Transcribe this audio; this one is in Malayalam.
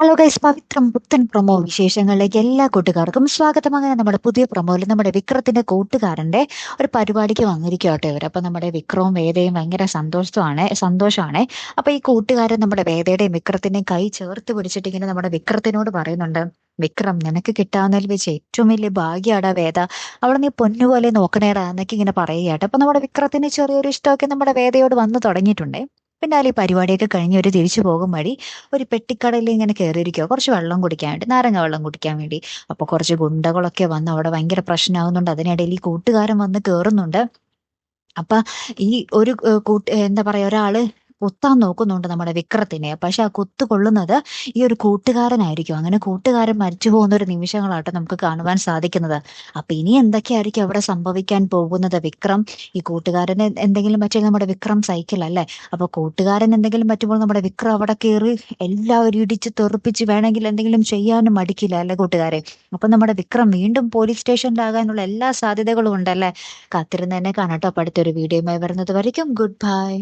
ഹലോ ഗൈസ്, പവിത്രം പുത്തൻ പ്രൊമോ വിശേഷങ്ങളിലേക്ക് എല്ലാ കൂട്ടുകാർക്കും സ്വാഗതം. അങ്ങനെ നമ്മുടെ പുതിയ പ്രൊമോയിൽ നമ്മുടെ വിക്രത്തിന്റെ കൂട്ടുകാരന്റെ ഒരു പരിപാടിക്ക് വന്നിരിക്കട്ടെ ഇവർ. അപ്പൊ നമ്മുടെ വിക്രവും വേദയും ഭയങ്കര സന്തോഷമാണ്. അപ്പൊ ഈ കൂട്ടുകാരൻ നമ്മുടെ വേദയുടെയും വിക്രത്തിന്റെയും കൈ ചേർത്ത് പിടിച്ചിട്ട് ഇങ്ങനെ നമ്മുടെ വിക്രത്തിനോട് പറയുന്നുണ്ട്, വിക്രം, നിനക്ക് കിട്ടാവുന്നതിൽ വെച്ച് ഏറ്റവും വലിയ ഭാഗ്യാടാ വേദ, അവളെ നീ പൊന്നുപോലെ നോക്കണേടാ എന്നൊക്കെ ഇങ്ങനെ പറയുകയാട്ടെ. അപ്പൊ നമ്മുടെ വിക്രത്തിന് ചെറിയൊരു ഇഷ്ടമൊക്കെ നമ്മുടെ വേദയോട് വന്നു തുടങ്ങിയിട്ടുണ്ട്. പിന്നെ ഈ പരിപാടിയൊക്കെ കഴിഞ്ഞ് ഒരു തിരിച്ചു പോകും വഴി ഒരു പെട്ടിക്കടയിൽ ഇങ്ങനെ കയറിയിരിക്കുക, കുറച്ച് വെള്ളം കുടിക്കാൻ വേണ്ടി, നാരങ്ങ വെള്ളം കുടിക്കാൻ വേണ്ടി. അപ്പൊ കുറച്ച് ഗുണ്ടകളൊക്കെ വന്ന് അവിടെ ഭയങ്കര പ്രശ്നമാകുന്നുണ്ട്. അതിനിടയിൽ ഈ കൂട്ടുകാരൻ വന്ന് കയറുന്നുണ്ട്. അപ്പൊ ഈ ഒരു എന്താ പറയാ, ഒരാള് കുത്താൻ നോക്കുന്നുണ്ട് നമ്മുടെ വിക്രത്തിനെ. പക്ഷെ ആ കുത്ത് കൊള്ളുന്നത് ഈ ഒരു കൂട്ടുകാരനായിരിക്കും. അങ്ങനെ കൂട്ടുകാരൻ മരിച്ചു പോകുന്ന ഒരു നിമിഷങ്ങളാട്ടോ നമുക്ക് കാണുവാൻ സാധിക്കുന്നത്. അപ്പൊ ഇനി എന്തൊക്കെയായിരിക്കും അവിടെ സംഭവിക്കാൻ പോകുന്നത്? വിക്രം ഈ കൂട്ടുകാരന് എന്തെങ്കിലും പറ്റിയാൽ നമ്മുടെ വിക്രം സൈക്കിൾ അല്ലേ. അപ്പൊ കൂട്ടുകാരൻ എന്തെങ്കിലും പറ്റുമ്പോൾ നമ്മുടെ വിക്രം അവിടെ കയറി എല്ലാവരും ഇടിച്ച് തെറിപ്പിച്ച് വേണമെങ്കിൽ എന്തെങ്കിലും ചെയ്യാനും മടിക്കില്ല അല്ലെ കൂട്ടുകാരെ. അപ്പൊ നമ്മുടെ വിക്രം വീണ്ടും പോലീസ് സ്റ്റേഷനിലാകാനുള്ള എല്ലാ സാധ്യതകളും ഉണ്ടല്ലേ. കാത്തിരുന്ന് തന്നെ കാണാട്ടോ. അപ്പൊ അടുത്തൊരു വീഡിയോയുമായി വരുന്നത് വരയ്ക്കും ഗുഡ് ബൈ.